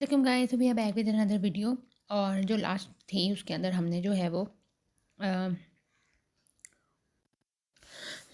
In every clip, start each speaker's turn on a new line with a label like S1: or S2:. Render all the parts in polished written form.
S1: Welcome guys, we are back with another video. और जो last थी उसके अंदर हमने जो है वो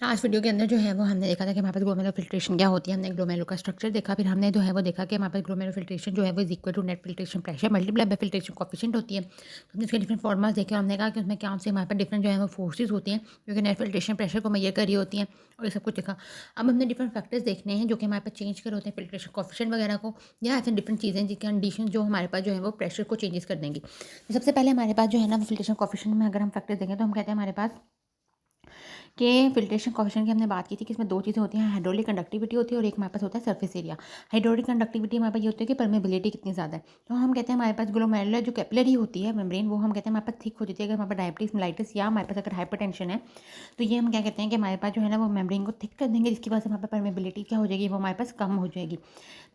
S1: लास्ट वीडियो के अंदर जो है वो हमने देखा था कि हमारे पास ग्लोमेरुलर फिल्ट्रेशन क्या होती है। हमने ग्लोमेरुलर का स्ट्रक्चर देखा, फिर हमने जो है वो देखा कि हमारे पास ग्लोमेरुलर फिल्ट्रेशन जो है वो is equal to net filtration pressure multiply by filtration coefficient होती है। तो हमने इसके डिफरेंट फॉर्मुलाज देखे और हमने कहा कि उसमें क्या से हमारे पास डिफरेंट जो है वो फोर्सेज होती हैं जो कि नेट फिल्ट्रेशन प्रेशर को मेजर कर रही होती हैं और ये सब कुछ देखा। अब हमने डिफरेंट फैक्टर्स देखने हैं जो कि हमारे पास चेंज कर होते हैं फिल्ट्रेशन कोएफिशिएंट वगैरह को, या ऐसे डिफरेंट चीज़ें जिनकी कंडीशन जो हमारे पास जो है वो प्रेशर को चेंजेस कर देंगी। तो सबसे पहले हमारे पास जो है ना वो फिल्ट्रेशन कोएफिशिएंट में अगर हम फैक्टर्स देखें तो हम कहते हैं हमारे पास कि फिल्ट्रेशन कोएफिशिएंट की हमने बात की थी कि इसमें दो चीज़ें होती हैं, हाइड्रोलिक कंडक्टिविटी होती है और एक हमारे पास होता है सरफेस एरिया। हाइड्रोलिक कंडक्टिविटी हमारे पास ये होती है कि परमेबिलिटी कितनी ज़्यादा है। तो हम कहते हैं हमारे पास ग्लोमेरुलर जो कैपिलरी होती है मेम्ब्रेन, वो हम कहते हैं हमारे पास थिक हो जाती है अगर हमारे पास डायबिटीज मेलाइटिस या हमारे पास अगर हाइपरटेंशन है। तो ये हम क्या कहते हैं कि हमारे पास जो है ना वो मेम्ब्रेन को थिक कर देंगे, जिसकी वजह से हमारे पास परमेबिलिटी क्या हो जाएगी, वो हमारे पास कम हो जाएगी।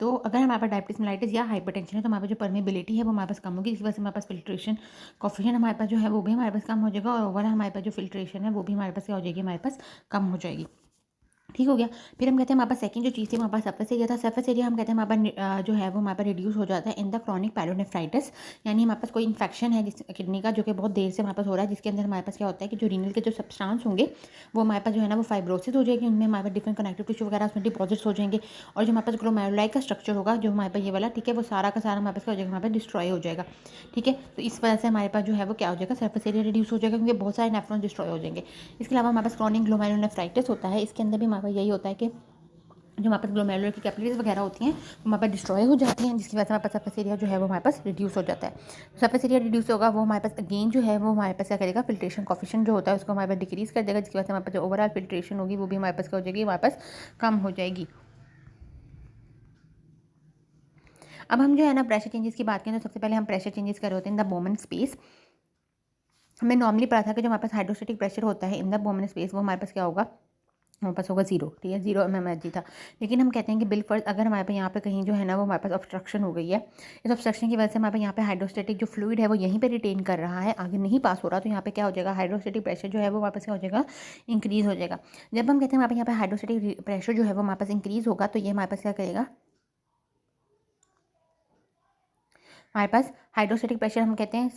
S1: तो अगर हमारे पास डायबिटीज मेलाइटिस या हाइपरटेंशन है तो हमारे पास जो परमेबिलिटी है वो हमारे पास कम होगी, जिसकी वजह से हमारे पास फिल्ट्रेशन कोएफिशिएंट हमारे पास जो है वो भी हमारे पास कम हो जाएगा और ओवरऑल हमारे पास जो फिल्ट्रेशन है वो भी हमारे पास क्या हो जाएगी, हमारे पास कम हो जाएगी। ठीक हो गया। फिर हम कहते हैं हमारे पास सेकंड जो चीज़ थी हमारे पास सरफेस एरिया था। सरफेस एरिया हम कहते हैं हमारे पास जो है वो हमारे पास रिड्यूस हो जाता है इन द क्रॉनिक पायलोनेफ्राइटिस। यानी हमारे पास कोई इन्फेक्शन है जिस किडनी का जो कि बहुत देर से हमारे पास हो रहा है, जिसके अंदर हमारे पास क्या होता है कि जो रीनल के जो सब्सटेंस होंगे वो हमारे पास जो है ना वो फाइब्रोसिस हो जाएगी, उनमें हमारे पास डिफरेंट कनेक्टिव टिश्यू वगैरह उसमें डिपॉजिट्स हो जाएंगे और जो हमारे पास ग्लोमेरुलाई का स्ट्रक्चर होगा जो हमारे पास ये वाला, ठीक है, वो सारा का सारा हमारे पास क्या हो जाएगा, हमारे पास डिस्ट्रॉय हो जाएगा। ठीक है, तो इस वजह से हमारे पास जो है वो क्या हो जाएगा, सरफेस एरिया रिड्यूस हो जाएगा क्योंकि बहुत सारे नेफ्रॉन डिस्ट्रॉय हो जाएंगे। इसके अलावा हमारे पास क्रॉनिक ग्लोमेरुलोनेफ्राइटिस होता है, इसके अंदर भी हमारे पास यही होता है कि जो हमारे पास ग्लोमेरुलर की कैपिलरीज वगैरह होती हैं वो हमारे पास डिस्ट्रॉय हो जाती हैं, जिसकी वजह से हमारे पास सरफेस एरिया जो है वो हमारे पास रिड्यूस हो जाता है। सरफेस एरिया रिड्यूस होगा वो हमारे पास अगेन जो है वो हमारे पास क्या करेगा, फिल्ट्रेशन कोएफिशिएंट जो होता है उसको हमारे पास डिक्रीज कर देगा, जिसकी वजह से हमारे पास जो ओवरऑल फिल्ट्रेशन होगी वो भी हमारे पास क्या हो जाएगी, हमारे पास कम हो जाएगी। अब हम जो है ना प्रेशर चेंजेस की बात करें तो सबसे पहले हम प्रेशर चेंजेस कर रहे होते हैं इन द बोमन स्पेस। हमें नॉर्मली पता था कि जो हमारे पास हाइड्रोस्टेटिक प्रेशर होता है इन द बोमन स्पेस वो हमारे पास क्या होगा, हमारे पास होगा जीरो। ठीक है, जीरो mmHg था। लेकिन हम कहते हैं कि बिल फर्स्ट अगर हमारे पास यहाँ पे कहीं जो है ना वो हमारे पास ऑब्स्ट्रक्शन हो गई है, इस ऑब्स्ट्रक्शन की वजह से हमारे पास यहाँ पे हाइड्रोस्टेटिक जो फ्लूइड है वो यहीं पे रिटेन कर रहा है, आगे नहीं पास हो रहा, तो यहाँ पे क्या हो जाएगा, हाइड्रोस्टेटिक प्रेशर जो है वो हमारे पास क्या हो जाएगा, इंक्रीज हो जाएगा। जब हम कहते हैं हमारे पास यहाँ पे हाइड्रोस्टेटिक प्रेशर जो है वो हमारे पास इंक्रीज होगा तो ये हमारे पास क्या करेगा, हमारे पास हाइड्रोस्टेटिक प्रेशर हम कहते हैं,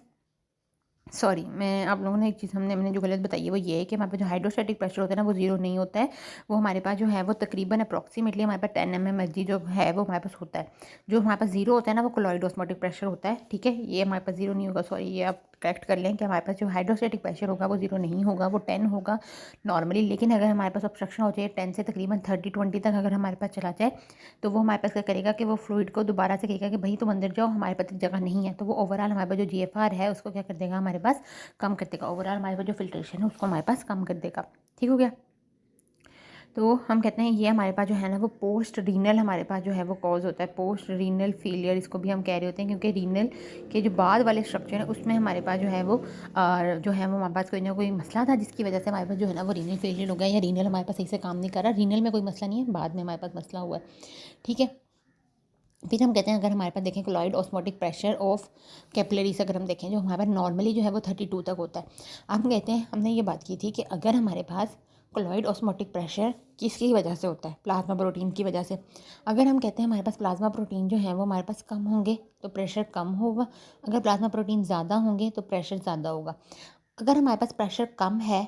S1: सॉरी मैं आप लोगों ने एक चीज़ हमने जो गलत बताई है वो ये है कि हमारे पास जो हाइड्रोस्टैटिक प्रेशर होता है ना वो जीरो नहीं होता है। वो हमारे पास जो है वो तकरीबन अप्रॉक्सीमेटली हमारे पास 10 mmHg जो है वो हमारे पास होता है। जो हमारे पास जीरो होता है ना वो कोलॉइड ऑस्मोटिक प्रेशर होता है। ठीक है, ये हमारे पास जीरो नहीं होगा, सॉरी ये आप करेक्ट कर लें कि हमारे पास जो हाइड्रोस्टैटिक प्रेशर होगा वो जीरो नहीं होगा, वो 10 होगा नॉर्मली। लेकिन अगर हमारे पास ऑब्स्ट्रक्शन हो जाए 10 से तकरीबन 30-20 तक अगर हमारे पास चला जाए तो वो हमारे पास क्या करेगा कि वो फ्लूइड को दोबारा से कहेगा कि भाई तुम अंदर जाओ, हमारे पास जगह नहीं है। तो वो ओवरऑल हमारे पास जो GFR है उसको क्या कर देगा, हमारे पास कम कर देगा। ओवरऑल हमारे पास जो फिल्ट्रेशन है उसको हमारे पास कम कर देगा। ठीक हो गया। तो हम कहते हैं ये हमारे पास जो है ना वो पोस्ट रीनल हमारे पास जो है वो कॉज होता है, पोस्ट रीनल फेलियर इसको भी हम कह रहे होते हैं, क्योंकि रीनल के जो बाद वाले स्ट्रक्चर है उसमें हमारे पास जो है वो जो है वो हमारे पास कोई ना कोई मसला था जिसकी वजह से हमारे पास जो है ना वो रीनल फेलियर हो गया, या रीनल हमारे पास सही से काम नहीं कर रहा। रीनल में कोई मसला नहीं है, बाद में हमारे पास मसला हुआ है। ठीक है, फिर हम कहते हैं अगर हमारे पास देखें chloride osmotic pressure of capillaries अगर हम देखें जो हमारे पास नॉर्मली जो है वो 32 तक होता है। अब हम कहते हैं हमने ये बात की थी कि अगर हमारे पास क्लोराइड ऑस्मोटिक प्रेशर किसकी वजह से होता है, प्लाज्मा प्रोटीन की वजह से। अगर हम कहते हैं हमारे पास प्लाज्मा प्रोटीन जो है वो हमारे पास कम होंगे तो प्रेशर कम होगा, अगर प्लाज्मा प्रोटीन ज़्यादा होंगे तो प्रेशर ज़्यादा होगा। अगर हमारे पास प्रेशर कम है,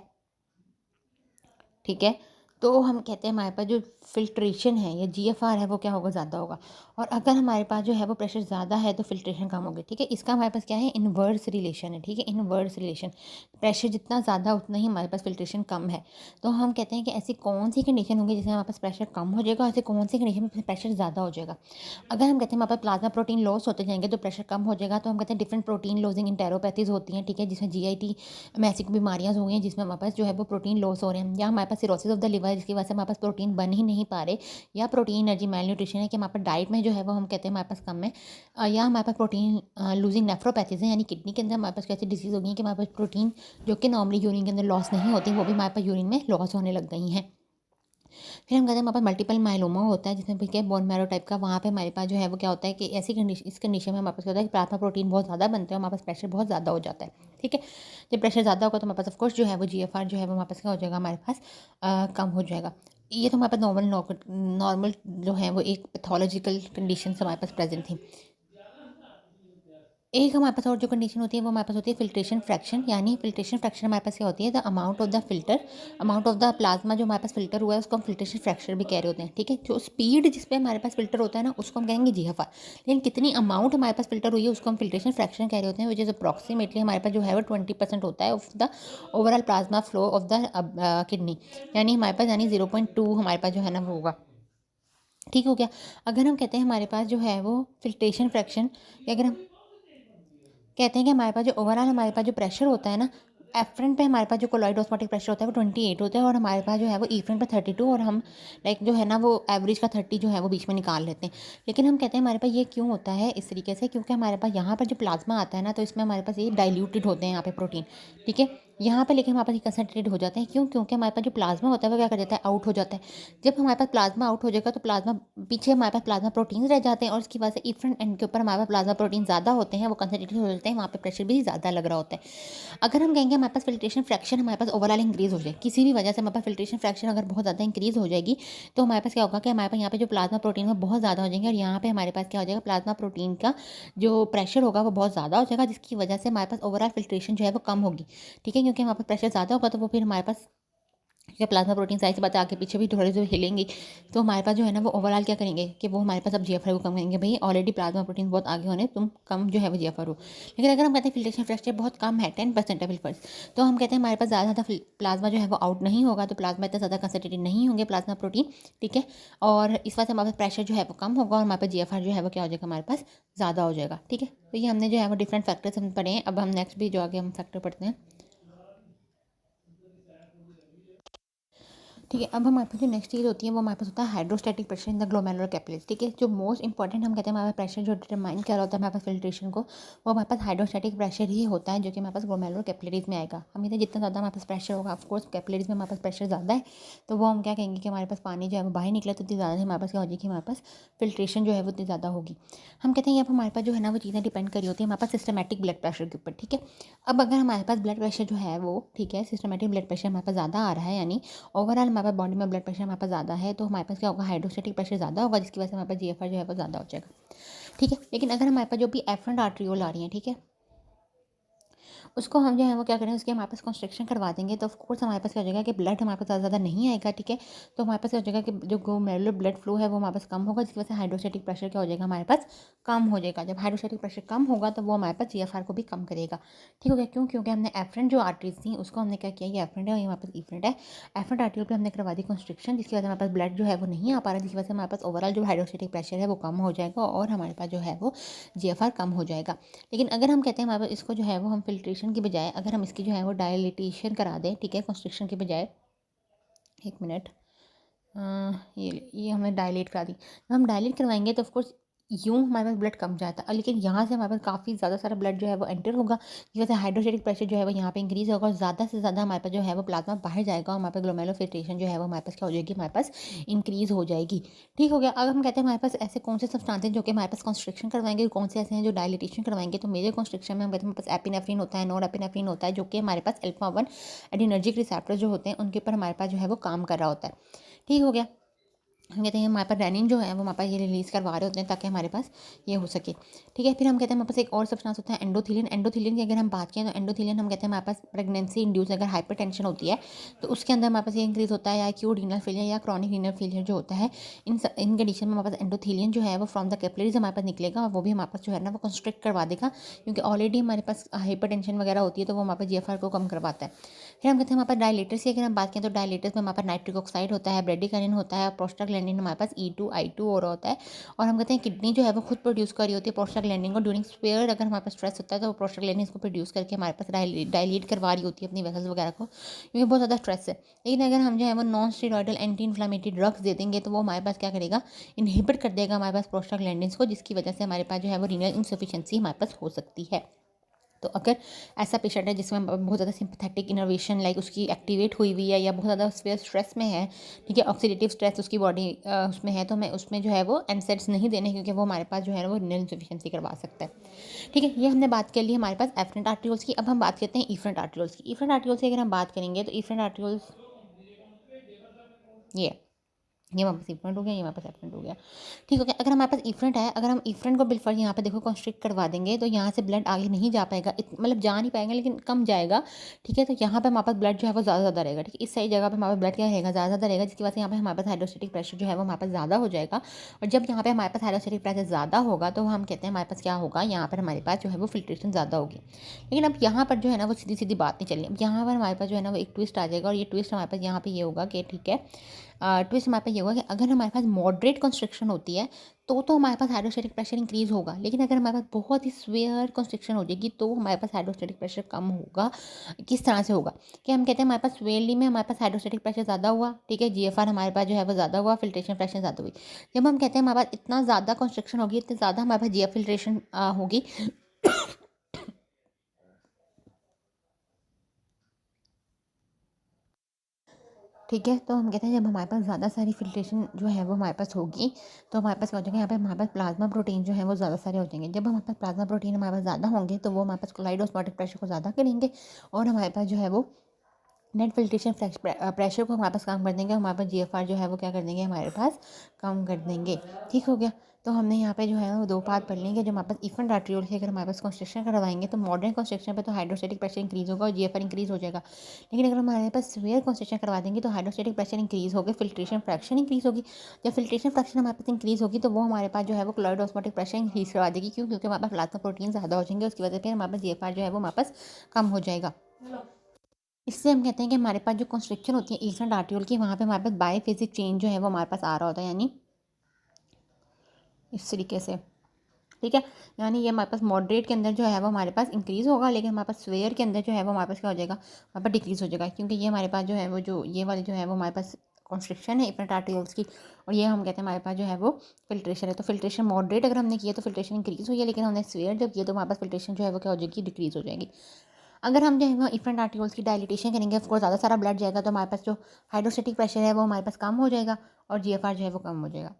S1: ठीक है, तो हम कहते हैं हमारे पास जो फ़िल्ट्रेशन है या GFR है वो क्या होगा, ज़्यादा होगा। और अगर हमारे पास जो है वो प्रेशर ज़्यादा है तो फ़िल्ट्रेशन कम होगी। ठीक है, इसका हमारे पास क्या है, इनवर्स रिलेशन है। ठीक है, इनवर्स रिलेशन, प्रेशर जितना ज़्यादा उतना ही हमारे पास फ़िल्ट्रेशन कम है। तो हम कहते हैं कि ऐसी कौन सी कंडीशन होगी जिसमें हमारे पास प्रेशर कम हो जाएगा, ऐसी कौन सी कंडीशन में प्रेशर ज़्यादा हो जाएगा। अगर हम कहते हैं हमारे पास प्लाज्मा प्रोटीन लॉस होते जाएंगे तो प्रेशर कम हो जाएगा, तो हम कहते हैं डिफरेंट प्रोटीन लॉसिंग इंटेरोपैथीज होती हैं। ठीक है, जिसमें GIT में ऐसी बीमारियाँ हो गई हैं जिसमें हमारे पास जो है वो प्रोटीन लॉस हो रहे हैं, या हमारे पास सिरोसिस ऑफ द लिवर जिसकी वजह से हमारे पास प्रोटीन बन ही नहीं पा रहे, या प्रोटीन एनर्जी मेल न्यूट्रिशन है कि हमारे पास डाइट में जो है वो हम कहते हैं हमारे पास कम है, या हमारे पास प्रोटीन लूजिंग नेफ्रोपैथीज है, यानी किडनी के अंदर हमारे पास कैसी डिजीज़ हो गई है कि हमारे पास प्रोटीन जो कि नॉर्मली यूरिन के अंदर लॉस नहीं होती वो भी हमारे पास यूरिन में लॉस होने लग गई हैं। फिर हम कहते हैं हमारे पास मल्टीपल माइलोमा होता है जिसमें भी क्या बोन मैरो टाइप का, वहाँ पे हमारे पास जो है वो क्या होता है कि ऐसी कंडीशन, इस कंडीशन में हमारे पास क्या होता है कि प्लाज्मा प्रोटीन बहुत ज़्यादा बनते हैं, हमारे पास प्रेशर बहुत ज़्यादा हो जाता है। ठीक है, जब प्रेशर ज़्यादा होगा तो हमारे पास ऑफकोर्स जो है वो GFR जो है वो हमारे पास क्या हो जाएगा, हमारे पास कम हो जाएगा। ये तो हमारे पास नॉर्मल जो है वो एक पैथोलॉजिकल कंडीशन हमारे पास प्रेजेंट थी। एक हमारे पास और जो कंडीशन होती है वो हमारे पास होती है फ़िल्ट्रेशन फ्रैक्शन, यानी फ़िल्ट्रेशन फ्रैक्शन हमारे पास क्या होती है, the amount of the filter, amount of the plasma जो हमारे पास फ़िल्टर हुआ है उसको हम फ़िल्ट्रेशन फ्रैक्शन भी कह रहे होते हैं, ठीक है। जो स्पीड जिस पे हमारे पास फ़िल्टर होता है ना उसको हम कहेंगे जीएफआर, लेकिन कितनी अमाउंट हमारे पास फ़िल्टर हुई है उसको हम फ़िल्ट्रेशन फ्रैक्शन कह रहे होते हैं, विच इज़ अप्रॉक्सिमेटली हमारे पास जो है वो 20% होता है of the overall plasma flow of the kidney, यानी हमारे पास यानी 0.2 हमारे पास जो है ना वो होगा। ठीक हो गया। अगर हम कहते हैं हमारे पास जो है वो फ़िल्ट्रेशन फ्रैक्शन, या अगर हम कहते हैं कि हमारे पास जो ओवरऑल हमारे पास जो प्रेशर होता है ना, एफरेंट पे हमारे पास जो कोलॉइड ऑस्मोटिक प्रेशर होता है वो 28 होता है, और हमारे पास जो है वो ईफ्रेंट पे 32, और हम लाइक जो है ना वो एवरेज का 30 जो है वो बीच में निकाल लेते हैं। लेकिन हम कहते हैं हमारे पास ये क्यों होता है इस तरीके से, क्योंकि हमारे पास यहाँ पर जो प्लाज्मा आता है ना तो इसमें हमारे पास ये डाइल्यूटेड होते हैं यहाँ पे प्रोटीन, ठीक है। यहाँ पे लेकिन हमारे पास ये कंसनट्रेटेड हो जाते हैं, क्यों, क्योंकि हमारे पास जो प्लाज्मा होता है वो क्या कर जाता है, आउट हो जाता है। जब हमारे पास प्लाज्मा आउट हो जाएगा तो प्लाज्मा पीछे हमारे पास प्लाज्मा प्रोटीन रह जाते हैं, और उसकी वजह से इफ्रंट एंड के ऊपर हमारे पास प्लाज्मा प्रोटीन ज़्यादा होते हैं, वो कंसनट्रेटेड हो जाते हैं, वहाँ पे प्रेशर भी ज़्यादा लग रहा होता है। अगर हम कहेंगे हमारे पास फिल्ट्रेशन फ्रैक्शन हमारे पास ओवरऑल इंक्रीज़ हो जाए, किसी भी वजह से हमारे पास फिल्ट्रेशन फ्रैक्शन अगर बहुत ज़्यादा इंक्रीज़ हो जाएगी, तो हमारे पास क्या होगा कि हमारे पास यहाँ पे जो प्लाज्मा प्रोटीन है बहुत ज़्यादा हो जाएंगे, और यहाँ पे हमारे पास क्या हो जाएगा, प्लाज्मा प्रोटीन का जो प्रेशर होगा वो बहुत ज़्यादा हो जाएगा, जिसकी वजह से हमारे पास ओवरऑल फिल्ट्रेशन जो है वो कम होगी, ठीक है। क्योंकि हमारे पास प्रेशर ज़्यादा होगा तो वो फिर हमारे पास या प्लाज्मा प्रोटीन साइज से बात आगे पीछे भी थोड़ी सी हिलेंगी, तो हमारे पास जो है ना वो ओवरऑल क्या करेंगे कि वो हमारे पास अब जीएफआर को कम करेंगे, भाई ऑलरेडी प्लाज्मा प्रोटीन बहुत आगे होने तुम कम जो है वो जीएफआर हो। लेकिन अगर हम कहते हैं फिल्ट्रेशन फ्रैक्चर बहुत कम है, 10% है बिल्कुल, तो हम कहते हैं हमारे पास ज़्यादा प्लाज्मा जो है वो आउट नहीं होगा, तो प्लाज्मा इतना ज़्यादा कंसनट्रेटेड नहीं होंगे प्लाज्मा प्रोटीन, ठीक है। और इस वजह से हमारे पास प्रेशर जो है वो कम होगा, और हमारे पास जीएफआर जो है वो क्या हो जाएगा, हमारे पास ज़्यादा हो जाएगा, ठीक है। तो ये हमने जो है वो डिफरेंट फैक्टर्स हम पढ़े हैं। अब हम नेक्स्ट भी जो आगे हम फैक्टर पढ़ते हैं, ठीक है। अब हमारे पास जो नेक्स्ट चीज़ होती है वो हमारे पास होता है hydrostatic pressure in the glomerular capillaries, ठीक है। जो मोस्ट इंपॉर्टेंट हम कहते हैं हमारे प्रेशर जो डिटरमाइन कर रहा होता है हमारे पास फिल्ट्रेशन को, वो हमारे पास हाइड्रोस्टैटिक प्रेशर ही होता है, जो कि हमारे पास ग्लोमेरुलर कैपिलरीज में आएगा। हम कहते हैं जितना ज़्यादा हमारे पास प्रेशर होगा, ऑफकोर्स कैपिलरीज में हमारे पास प्रेशर ज़्यादा है, तो वो हम क्या कहेंगे कि हमारे पास पानी जो है वो बाहर निकले तो उतनी ज़्यादा हमारे पास क्या हो जाएगी, हमारे पास फिल्ट्रेशन जो है वो उतनी ज़्यादा होगी। हम कहते हैं यहाँ पर हमारे पास जो है ना वो चीज़ें डिपेंड करी होती है हमारे पास सिस्टमेटिक ब्लड प्रेशर के ऊपर, ठीक है। अब अगर हमारे पास ब्लड प्रेशर जो है वो, ठीक है, सिस्टमेटिक ब्लड प्रेशर हमारे पास ज़्यादा आ रहा है, यानी ओवरऑल हमारे पास बॉडी में ब्लड प्रेशर हमारे पास ज़्यादा है, तो हमारे पास क्या होगा, हाइड्रोस्टैटिक प्रेशर ज़्यादा होगा, जिसकी वजह से हमारे पास जीएफआर जो है वो ज़्यादा हो जाएगा, ठीक है। लेकिन अगर हमारे पास जो भी एफरेंट आर्ट्रियोल आ रही है, ठीक है, उसको हम जो है वो क्या करें, उसके हमारे पास कंस्ट्रक्शन करवा देंगे, तो ऑफकोर्स हमारे पास क्या हो जाएगा कि ब्लड हमारे पास ज़्यादा नहीं आएगा, ठीक है। तो हमारे पास क्या हो जाएगा कि जो ग्लोमेरुलर ब्लड फ्लो है वो हमारे पास कम होगा, जिसकी वजह से हाइड्रोस्टैटिक प्रेशर क्या हो जाएगा, हमारे पास कम हो जाएगा। जब हाइड्रोस्टैटिक प्रेशर कम होगा तो वो हमारे पास जीएफआर को भी कम करेगा, ठीक हो गया। क्यों, क्योंकि हमने एफरेंट जो आर्टरीज थी उसको हमने क्या किया, ये एफरेंट है और ये हमारे पास इफरेंट है, एफरेंट आर्टरियोल पे हमने करवा दी कंस्ट्रक्शन, जिसकी वजह से हमारे पास ब्लड जो है वो नहीं आ पा रहा, जिसकी वजह से हमारे पास ओवरऑल जो हाइड्रोस्टैटिक प्रेशर है वो कम हो जाएगा, और हमारे पास जो है वो जीएफआर कम हो जाएगा। लेकिन अगर हम कहते हैं हमारे पास इसको जो है वो हम फिल्ट्रेशन की बजाय अगर हम इसकी जो है वो डायलिटेशन करा दें, ठीक है, कंस्ट्रक्शन के बजाय, एक मिनट, ये हमने डायलेट करा दी। जब हम डायलेट करवाएंगे तो ऑफकोर्स यूँ हमारे पास ब्लड कम जाता है, लेकिन यहाँ से हमारे पास काफ़ी ज़्यादा सारा ब्लड जो है वो एंटर होगा, जिस वजह से हाइड्रोस्टैटिक प्रेशर जो है वो यहाँ पे इंक्रीज़ होगा, और ज़्यादा से ज़्यादा हमारे पास जो है वो प्लाज्मा बाहर जाएगा, और हमारे पास ग्लोमेरुलर फिल्ट्रेशन जो है वो हमारे पास क्या हो जाएगी, हमारे पास इंक्रीज़ हो जाएगी, ठीक हो गया। अब हम कहते हैं हमारे पास ऐसे कौन से सब्सटेंस हैं जो कि हमारे पास कंस्ट्रक्शन करवाएंगे, कौन से ऐसे हैं जो डायलिटेशन करवाएंगे। तो मेजर कंस्ट्रक्शन में हम कहते हैं हमारे पास एपिनेफ्रिन होता है, नॉर एपिनेफ्रिन होता है, जो कि हमारे पास अल्फा 1 एडिनर्जिक रिसेप्टर जो होते हैं उनके ऊपर हमारे पास जो है वो काम कर रहा होता है, ठीक हो गया। हम कहते हैं हमारे पास रेनिन जो है वो हमारे पास ये रिलीज़ करवा रहे होते हैं ताकि हमारे पास ये हो सके, ठीक है। फिर हम कहते हैं हमारे पास एक और सब्सटेंस होता है एंडोथिलिन। एंडोथिलिन की अगर हम बात करें तो एंडोथिलिन हम कहते हैं हमारे पास प्रेगनेंसी इंड्यूस अगर हाइपरटेंशन होती है तो उसके अंदर हमारे पास ये इंक्रीज़ होता है, या एक्यूट रीनल फेलियर या क्रॉनिक रीनल फेलियर जो होता है, इन कंडीशन में हमारे पास एंडोथिलिन जो है वो फ्रॉम द कैपिलरीज हमारे पास निकलेगा, और वो भी हमारे पास जो है ना वो कंस्ट्रिक्ट करवा देगा, क्योंकि ऑलरेडी हमारे पास हाइपरटेंशन वगैरह होती है, तो वो हमारे पास जीएफआर को कम करवाता है। फिर हम कहते हैं हमारे पास डायलेटर्स की अगर हम बात करें तो डायलेटर्स में हमारे पास नाइट्रिक ऑक्साइड होता है, ब्रेडिकानिन होता है, प्रोस्टाग्लैंडिन हमारे पास E2 हो रहा होता है, और हम कहते हैं किडनी जो है वो खुद प्रोड्यूस कर रही होती है प्रोस्टाग्लैंडिन को ड्यूरिंग स्पेयर। अगर हमारे पास स्ट्रेस होता है तो वो प्रोस्टाग्लैंडिन इसको प्रोड्यूस करके हमारे पास डायलेट करवा रही होती है अपनी वेसल्स वगैरह को, क्योंकि बहुत ज़्यादा स्ट्रेस है। लेकिन अगर हम जो है वो non steroidal anti inflammatory drugs दे देंगे तो वो हमारे पास क्या करेगा, इनहिबिट कर देगा हमारे पास प्रोस्टाग्लैंडिन को, जिसकी वजह से हमारे पास जो है वो रीनल इनसफिशिएंसी हमारे पास हो सकती है। तो अगर ऐसा पेशेंट है जिसमें बहुत ज़्यादा सिंपैथेटिक इनर्वेशन लाइक उसकी एक्टिवेट हुई हुई है, या बहुत ज़्यादा स्ट्रेस में है, ठीक है, ऑक्सीडेटिव स्ट्रेस उसकी बॉडी उसमें है, तो मैं उसमें जो है वो एनसेड्स नहीं देने, क्योंकि वो हमारे पास जो है वो रिनल इंसफिशिएंसी करवा सकता है, ठीक है। ये हमने बात कर ली हमारे पास एफरेंट आर्ट्रियोल्स की। अब हम बात करते हैं इफरेंट आर्ट्रियोल्स की। इफरेंट आर्ट्रियोल्स की अगर हम बात करेंगे तो इफरेंट आर्ट्रियोल्स ये ये हमारे पास इफरेंट हो गया, ये हमारे पास एफरेंट हो गया। ठीक हो गया। अगर हमारे पास इफरेंट है, अगर हम इफरेंट को बिलफर्ज यहाँ पे देखो कॉन्स्ट्रिक्ट करवा देंगे तो यहाँ से ब्लड आगे नहीं जा पाएगा, मतलब जा नहीं पाएगा लेकिन कम जाएगा। ठीक है, तो यहाँ पे हमारे पास ब्लड जो है वो ज़्यादा रहेगा। ठीक है, इस सही जगह पे हमारे पास ब्लड क्या रहेगा, ज़्यादा रहेगा, जिसकी वजह से यहाँ पे हमारे पास हाइड्रोस्टेटिक प्रेशर जो है वो हमारे पास ज़्यादा हो जाएगा। और जब यहाँ पे हमारे पास हाइड्रोस्टेटिक प्रेशर ज़्यादा होगा तो हम कहते हैं हमारे पास क्या होगा, यहाँ पर हमारे पास जो है वो फिल्ट्रेशन ज़्यादा होगी। लेकिन अब यहाँ पर जो है ना वो सीधी सीधी बात नहीं चलनी। अब यहाँ पर हमारे पास जो है ना वो एक ट्विस्ट आ जाएगा, और ये ट्विस्ट हमारे पास यहाँ पे ये होगा कि ठीक है, ट्विस्ट हमारे पास ये होगा कि अगर हमारे पास मॉडरेट कंस्ट्रक्शन होती है तो हमारे पास हाइड्रोस्टेटिक प्रेशर इंक्रीज़ होगा, लेकिन अगर हमारे पास बहुत ही स्वेयर कंस्ट्रक्शन हो जाएगी तो हमारे पास हाइड्रोस्टेटिक प्रेशर कम होगा। किस तरह से होगा कि हम कहते हैं हमारे पास स्वेयरली में हमारे पास हाइड्रोस्टेटिक प्रेशर ज़्यादा हुआ। ठीक है, जीएफआर हमारे पास जो है वो ज़्यादा हुआ, फिल्ट्रेशन प्रेशर ज़्यादा हुई। जब हम कहते हैं हमारे पास इतना ज़्यादा कंस्ट्रक्शन होगी, इतनी ज़्यादा हमारे पास जीएफ फिल्ट्रेशन होगी, ठीक है, तो हम कहते हैं जब हमारे पास ज़्यादा सारी फिल्ट्रेशन जो है वो हमारे पास होगी तो हमारे पास क्या हो जाएगा, यहाँ पे हमारे पास प्लाज्मा प्रोटीन जो है वो ज़्यादा सारे हो जाएंगे। जब हमारे पास प्लाज्मा प्रोटीन हमारे पास ज़्यादा होंगे तो वो हमारे पास क्लोराइड ऑस्मोटिक प्रेशर को ज़्यादा करेंगे, और हमारे पास जो है वो नेट फिल्ट्रेशन प्रेशर को हमारे पास कम कर देंगे, हमारे पास जीएफआर जो है वो क्या कर देंगे, हमारे पास कम कर देंगे। ठीक हो गया। तो हमने यहाँ पे जो है वो दो बात पढ़ लेंगे। जो हमारे पास इफेंट आर्ट्रियोल से अगर हमारे पास कंस्ट्रक्शन करवाएंगे तो मॉडर्न कंस्ट्रक्शन पे तो हाइड्रोस्टेटिक प्रेशर इंक्रीज़ होगा और जीएफआर इंक्रीज़ हो जाएगा। लेकिन अगर हमारे पास स्वेयर कंस्ट्रक्शन करवा देंगे तो हाइड्रोस्टेटिक प्रेशर इंक्रीज़ होगी, फिल्ट्रेशन फ्रैक्शन इंक्रीज़ होगी। जब फिल्ट्रेशन फ्रैक्शन हमारे पास इंक्रीज़ होगी तो वो हमारे पास जो है वो क्लोराइड ऑस्मोटिक प्रेशर इंक्रीज़ करवा देगी। क्यों? क्योंकि हमारे पास प्लाज्मा प्रोटीन ज़्यादा हो जाएंगे, उसकी वजह से फिर हमारे पास जीएफआर जो है वो हमारे पास कम हो जाएगा। इससे हम कहते हैं कि हमारे पास जो कंस्ट्रक्शन होती है इफेंट आर्ट्रियोल की, वहाँ पे हमारे पास बायोफिजिक चेंज जो है वो हमारे पास आ रहा होता है, यानी इस तरीके से। ठीक है, यानी ये हमारे पास मॉडरेट के अंदर जो है वो हमारे पास इंक्रीज़ होगा, लेकिन हमारे पास स्वेयर के अंदर जो है वो हमारे पास क्या हो जाएगा, हमारे पास डिक्रीज़ हो जाएगा। क्योंकि ये हमारे पास जो है वो जो ये वाली जो है वो हमारे पास कॉन्स्ट्रक्शन है इफेंट आर्ट्रियोल्स की, और ये हम कहते हैं हमारे पास जो है वो फिल्ट्रेशन है। तो फिल्ट्रेशन मॉडरेट अगर हमने किया तो फिल्ट्रेशन इंक्रीज़ हुई है, लेकिन हमने स्वेयर जब किया तो हमारे पास फिल्ट्रेशन जो है वो क्या हो जाएगी, डिक्रीज़ हो जाएगी। अगर हम जो है वो इफेंट आर्ट्रियोल्स की डायलिटेशन करेंगे, ऑफकोर्स ज़्यादा सारा ब्लड जाएगा तो हमारे पास जो हाइड्रोस्टेटिक प्रेशर है वो हमारे पास कम हो जाएगा, और जीएफआर जो है वो कम हो जाएगा।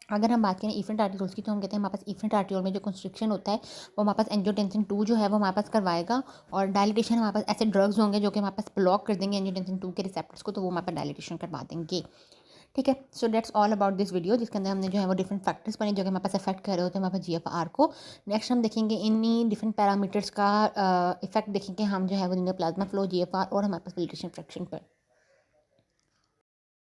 S1: अगर हम बात करें इफेंट आर्टिकल्स की तो हम कहते हैं हमारे पास इफेंट आर्टिकल में जो कंस्ट्रक्शन होता है वो हमारे पास एंजियोटेंसिन 2 जो है वो हमारे पास करवाएगा, और डायलिटेशन हमारे पास ऐसे ड्रग्स होंगे जो कि हमारे पास ब्लॉक कर देंगे एंजियोटेंसिन 2 के रिसेप्टर्स को, तो वो हमारे पास डायलिटेशन करवा देंगे। ठीक है, so that's all about this video, जिसके अंदर हमने जो है वो डिफरेंट फैक्टर्स पढ़े जो कि हमारे पास अफेक्ट कर रहे होते हैं हमारे पास जीएफआर को। नेक्स्ट हम देखेंगे इन्हीं डिफरेंट पैरामीटर्स का इफेक्ट देखेंगे हम जो है वो प्लाज्मा फ्लो, जीएफआर और हमारे पास फिल्ट्रेशन फ्रैक्शन पर।